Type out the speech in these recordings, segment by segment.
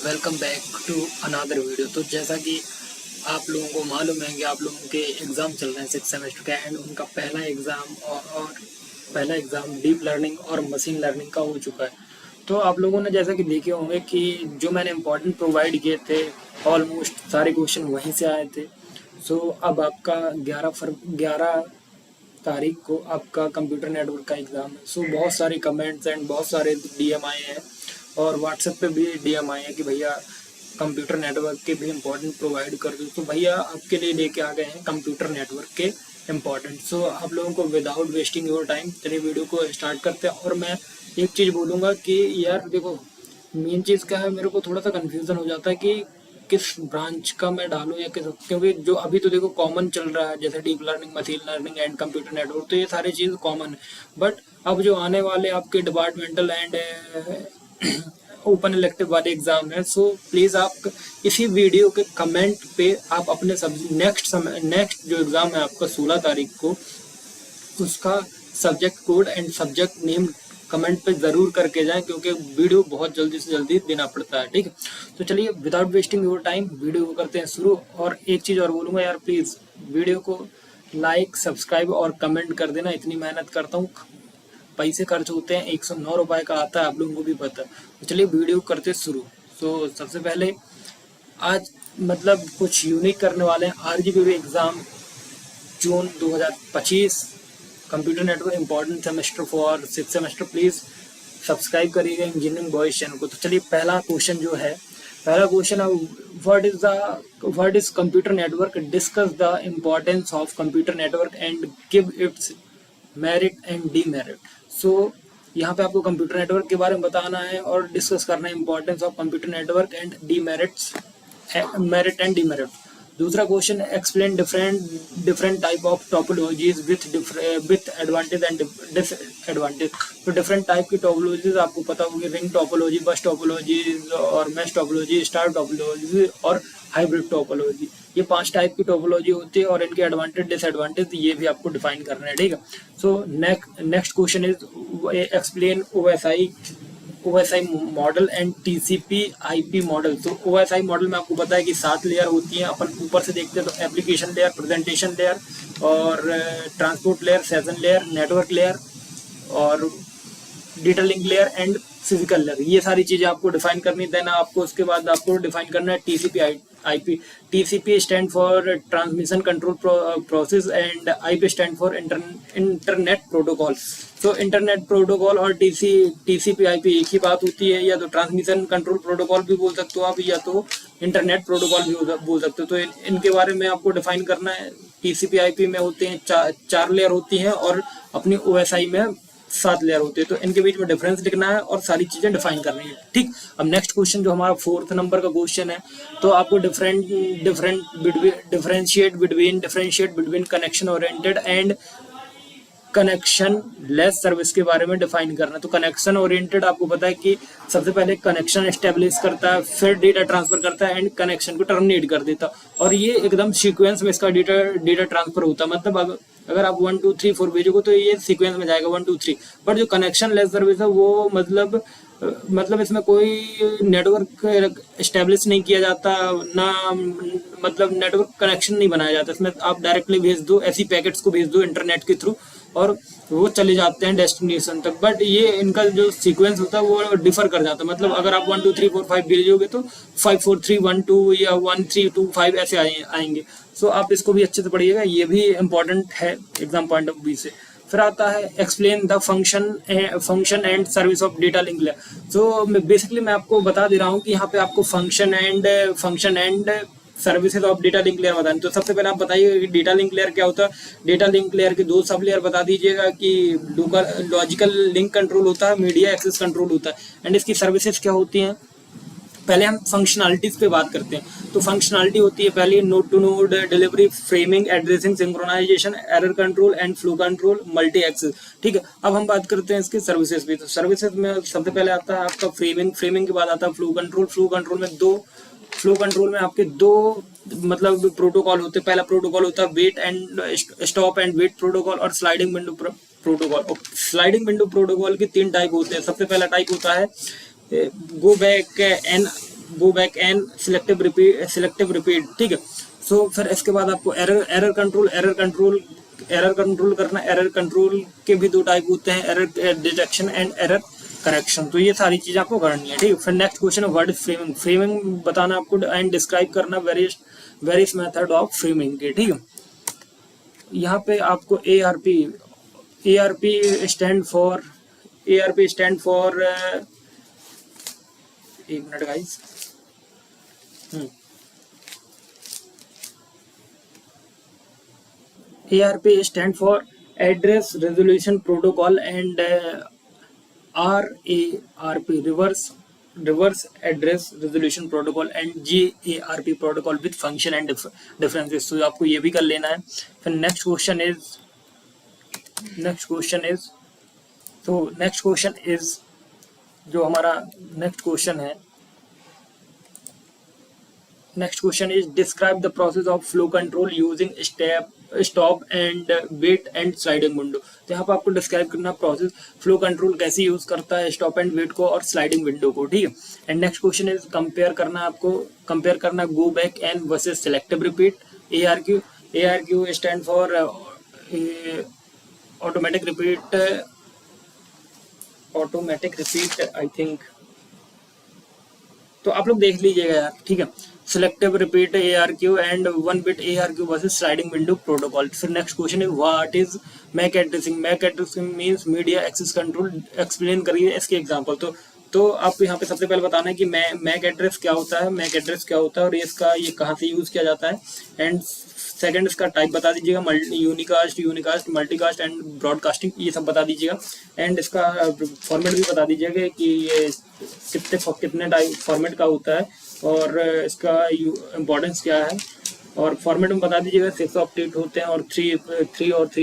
Welcome back to another video. तो जैसा कि आप लोगों को मालूम है कि आप लोगों के एग्ज़ाम चल रहे हैं 6 सेमेस्टर का, एंड उनका पहला एग्ज़ाम और पहला एग्ज़ाम डीप लर्निंग और मशीन लर्निंग का हो चुका है। तो आप लोगों ने जैसा कि देखे होंगे कि जो मैंने इम्पोर्टेंट प्रोवाइड किए थे ऑलमोस्ट सारे क्वेश्चन वहीं से आए थे। सो अब आपका 11 तारीख को आपका कंप्यूटर नेटवर्क का एग्ज़ाम है। सो बहुत सारे कमेंट्स एंड बहुत सारे डीएम आए हैं और व्हाट्सएप पे भी डीएम आए हैं कि भैया कंप्यूटर नेटवर्क के भी इम्पोर्टेंट प्रोवाइड कर दो। तो भैया आपके लिए लेके आ गए हैं कंप्यूटर नेटवर्क के इम्पोर्टेंट। सो आप लोगों को विदाउट वेस्टिंग योर टाइम चलिए वीडियो को स्टार्ट करते हैं। और मैं एक चीज़ बोलूँगा कि यार देखो, मेन चीज़ क्या है, मेरे को थोड़ा सा कन्फ्यूज़न हो जाता है कि किस ब्रांच का मैं डालूं या किस, क्योंकि जो अभी तो देखो कॉमन चल रहा है जैसे deep learning, machine learning and computer network, तो ये सारी चीज़ कॉमन है। बट अब जो आने वाले आपके डिपार्टमेंटल एंड ओपन इलेक्टिव वाले एग्जाम है, सो प्लीज़ आप इसी वीडियो के कमेंट पे आप अपने नेक्स्ट जो एग्ज़ाम है आपका 16 तारीख को, उसका subject code and subject name comment पे ज़रूर करके जाएं, क्योंकि वीडियो बहुत जल्दी से जल्दी देना पड़ता है। ठीक है, तो चलिए without wasting your time video को करते हैं शुरू। और एक चीज़ और बोलूँगा यार, प्लीज़ वीडियो को लाइक, सब्सक्राइब और कमेंट कर देना। इतनी मेहनत करता हूँ, पैसे खर्च होते हैं, 109 रुपये का आता है, आप लोगों को भी पता है। तो चलिए वीडियो करते शुरू। तो सबसे पहले आज मतलब कुछ यूनिक करने वाले हैं। RGPV exam June 2025 computer network important semester for 6 semester. Please subscribe करिएगा इंजीनियरिंग बॉयज चैनल को। तो चलिए पहला क्वेश्चन है what is computer network, discuss the importance of computer network and give its merit and demerit. So यहाँ पे आपको computer network के बारे में बताना है और डिस्कस करना है importance of computer network and demerits, merit and demerit. दूसरा question, explain different type of topologies with advantage and disadvantage. तो डिफरेंट टाइप की टोपोलॉजीज आपको पता होगी, रिंग टोपोलॉजी, बस टोपोलॉजी और मैश टोपोलॉजी, स्टार टोपोलॉजी और हाइब्रिड टोपोलॉजी। ये 5 type की टोपोलॉजी होती है और इनके एडवांटेज डिसएडवांटेज ये भी आपको डिफाइन करना है। ठीक है, so next question is explain OSI model and TCP/IP model. तो OSI मॉडल में आपको पता है कि 7 लेयर होती हैं। अपन ऊपर से देखते हैं तो एप्लीकेशन लेयर, प्रेजेंटेशन लेयर और transport layer, session layer, network layer और data link layer and physical layer. ये सारी चीज़ें आपको डिफाइन करनी देना। आपको उसके बाद आपको डिफाइन करना है TCP/IP। TCP stand for transmission control process and IP stand for internet protocol. तो इंटरनेट प्रोटोकॉल और TCP/IP एक ही बात होती है, या तो ट्रांसमिशन कंट्रोल प्रोटोकॉल भी बोल सकते हो आप, या तो इंटरनेट प्रोटोकॉल भी बोल सकते हो। तो इनके बारे में आपको डिफाइन करना है। TCP/IP में होते हैं 4 लेयर होती हैं और अपनी OSI में 7 लेयर होते हैं। तो इनके बीच में डिफरेंस लिखना है और सारी चीज़ें डिफाइन करनी है। ठीक, अब नेक्स्ट क्वेश्चन जो हमारा 4th नंबर का क्वेश्चन है, तो आपको differentiate between connection oriented and connection less service के बारे में डिफाइन करना है। तो कनेक्शन ओरिएंटेड आपको पता है कि सबसे पहले कनेक्शन एस्टेब्लिश करता है, फिर डेटा ट्रांसफर करता है एंड कनेक्शन को टर्मिनेट कर देता है। और ये एकदम सीक्वेंस में इसका डेटा ट्रांसफर होता है। मतलब अगर आप 1 2 3 4 भेजोगे तो ये सीक्वेंस में जाएगा 1 2 3। बट जो कनेक्शन लेस सर्विस है वो मतलब इसमें कोई नेटवर्क एस्टेब्लिश नहीं किया जाता ना, मतलब नेटवर्क कनेक्शन नहीं बनाया जाता। इसमें आप डायरेक्टली भेज दो, ऐसी पैकेट्स को भेज दो इंटरनेट के थ्रू और वो चले जाते हैं डेस्टिनेशन तक। बट ये इनका जो सीक्वेंस होता है वो डिफर कर जाता है। मतलब अगर आप 1 2 3 4 5 भेजोगे तो 5 4 3 1 2 या 1 3 2 5 ऐसे आएंगे। सो आप इसको भी अच्छे से पढ़िएगा, ये भी इम्पोर्टेंट है एग्जाम पॉइंट ऑफ व्यू से। फिर आता है explain the function and service of data link layer. So basically मैं आपको बता दे रहा हूँ कि यहाँ पे आपको function and services of data link layer बताएं। तो सबसे पहले आप बताइए कि डेटा लिंक लेयर क्या होता है। डेटा लिंक लेयर के 2 सब लेयर बता दीजिएगा कि लॉजिकल लिंक कंट्रोल होता है, मीडिया एक्सेस कंट्रोल होता है, एंड इसकी सर्विसेज क्या होती हैं। पहले हम फंक्शनलिटीज पे बात करते हैं। तो फंक्शनलिटी होती है पहली node to node delivery, framing, addressing, synchronisation, error control and flow control, multi access. ठीक है, अब हम बात करते हैं इसके सर्विसेज पे। तो सर्विसेज में सबसे पहले आता है आपका फ्रेमिंग के बाद आता है फ्लो कंट्रोल में फ्लो कंट्रोल में आपके 2 मतलब प्रोटोकॉल होते हैं। पहला प्रोटोकॉल होता है wait and stop and wait protocol और sliding window protocol. Sliding window protocol के 3 टाइप होते हैं। सबसे पहला टाइप होता है go back N go back and selective repeat, ठीक है। सो फिर इसके बाद आपको एरर कंट्रोल करना। एरर कंट्रोल के भी दो टाइप होते हैं, error detection and error correction. तो ये सारी चीजें आपको करनी है, ठीक है। फिर नेक्स्ट क्वेश्चन है व्हाट इज फ्रेमिंग। फ्रेमिंग बताना आपको एंड डिस्क्राइब करना वेरियस मेथड ऑफ फ्रेमिंग के, ठीक है। यहाँ पे आपको ARP स्टैंड फॉर एक minute guys. ARP stand for address resolution protocol and RARP reverse address resolution protocol and GARP protocol with function and differences. तो आपको ये भी कर लेना है। फिर नेक्स्ट क्वेश्चन इज जो हमारा next question is describe the process of flow control using stop and wait and sliding window. तो यहाँ पर आपको डिस्क्राइब करना प्रोसेस फ्लो कंट्रोल कैसे यूज करता है स्टॉप एंड वेट को और स्लाइडिंग विंडो को, ठीक है। And next question is compare करना go back and versus selective repeat. ARQ stand for automatic repeat I think. तो आप लोग देख लीजिएगा यार, ठीक है। Selective repeat ARQ and 1 bit ARQ versus sliding window protocol. फिर नेक्स्ट क्वेश्चन है what is MAC addressing. MAC addressing means media access control. Explain करिए इसके एग्जांपल। तो आपको यहाँ पे सबसे पहले बताना है कि मैक एड्रेस क्या होता है और ये कहाँ से यूज किया जाता है। एंड सेकंड इसका टाइप बता दीजिएगा, यूनिकास्ट, मल्टीकास्ट एंड ब्रॉडकास्टिंग, ये सब बता दीजिएगा। एंड इसका फॉर्मेट भी बता दीजिएगा कि ये कितने टाइप फॉर्मेट का होता है और इसका इम्पोर्टेंस क्या है। और फॉर्मेट में बता दीजिएगा 6 ऑक्टेट होते हैं और 3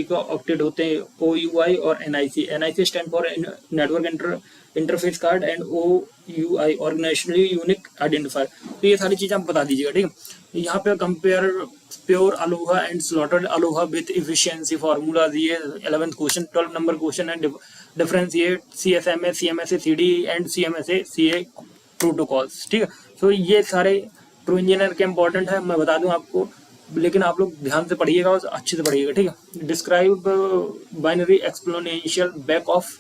का ऑक्टेट होते हैं। OUI और NIC stand for network interface card and OUI organisationally unique identifier. तो ये सारी चीजें आप बता दीजिएगा, ठीक है। यहाँ पे compare pure Aloha and slotted Aloha with efficiency formulas, ये 11th क्वेश्चन। 12 नंबर क्वेश्चन है differentiate CSMA CMSA CD and CMSA CA protocols, ठीक है। तो ये सारे ट्रू इंजीनियर के इंपॉर्टेंट है, मैं बता दूं आपको, लेकिन आप लोग ध्यान से पढ़िएगा और अच्छे से पढ़िएगा, ठीक है। Describe binary exponential back off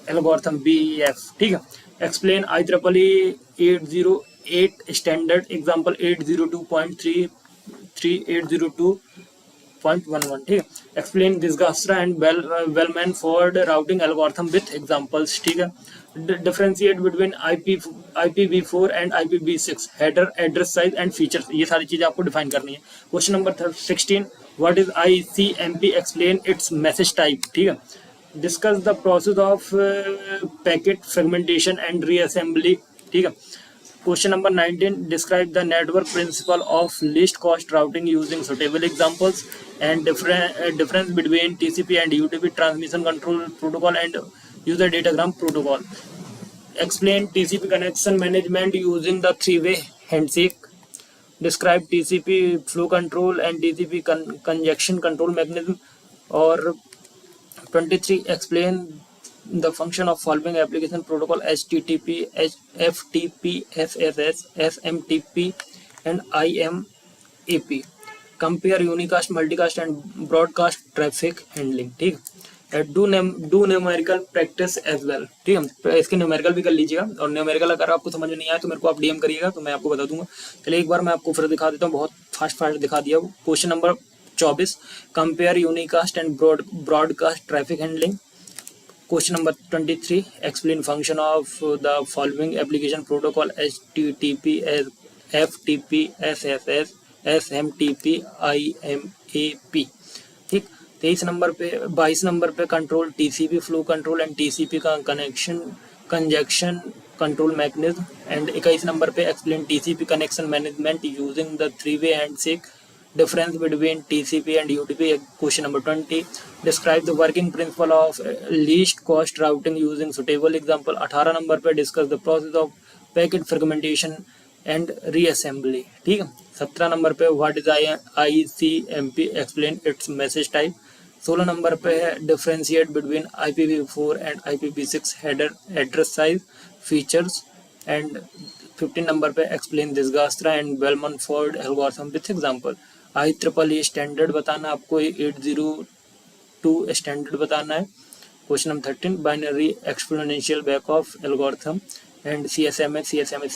algorithm BEF, ठीक है। एक्सप्लेन IEEE 808 स्टैंडर्ड एग्जांपल 802.11, ठीक है। Explain Dijkstra and Bellman Ford routing algorithm with examples, ठीक है। Differentiate between IPv4 and IPv6 header address size and features, ये सारी चीजें आपको डिफाइन करनी है। Question number 16 what is ICMP, explain its message type, ठीक है। Discuss the process of packet fragmentation and reassembly, ठीक है। Question number 19 describe the network principle of least cost routing using suitable examples and difference between TCP and UDP transmission control protocol and user datagram protocol. Explain TCP connection management using the three-way handshake. Describe TCP flow control and TCP congestion control mechanism. Or 23 explain the function of following application protocol HTTP, FTP, SSS, SMTP and IMAP. Compare unicast, multicast and broadcast traffic handling, ठीक है। Do numerical practice as well, ठीक है। इसके numerical भी कर लीजिएगा और numerical अगर आपको समझ में नहीं आया तो मेरे को आप DM करिएगा, तो मैं आपको बता दूंगा। चलिए एक बार मैं आपको फिर दिखा देता हूँ, बहुत फास्ट दिखा दिया। Question number 24 compare unicast and broadcast traffic handling. Question number 23 explain function of the following application protocol HTTP, FTP, SSS, SMTP, IMAP, ठीक। 22 नंबर पे control TCP flow control and TCP का congestion control mechanism. And 21 number पे explain TCP connection management using the three way handshake, difference between TCP and UDP. Question number 20 describe the working principle of least cost routing using suitable example. 18 number पे discuss the process of packet fragmentation and reassembly, ठीक है। 17 number पे what is ICMP, explain its message type. 16 number पे है differentiate between IPv4 and IPv6 header address size features. And 15 number पे explain Dijkstra and Bellman Ford algorithm with example. IEEE standard बताना आपको, 802 standard बताना है। Question number 13 binary exponential back off algorithm and CSMA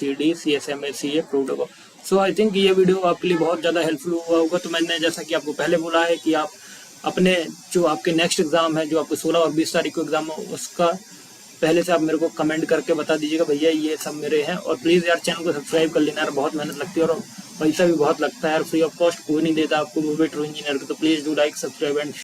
CD CSMA CA प्रोटोकॉल। So I think ये video आपके लिए बहुत ज़्यादा हेल्पफुल हुआ होगा। तो मैंने जैसा कि आपको पहले बोला है कि आप अपने जो आपके नेक्स्ट एग्ज़ाम है, जो आपको 16 और 20 तारीख को एग्ज़ाम हो, उसका पहले से आप मेरे को कमेंट करके बता दीजिएगा भैया ये सब मेरे हैं। और प्लीज़ यार चैनल को सब्सक्राइब कर लेना यार, बहुत मेहनत लगती है और पैसा भी बहुत लगता है यार, फ्री ऑफ कॉस्ट कोई नहीं देता आपको, वो भी ट्रू इंजीनियर को। तो please do like subscribe and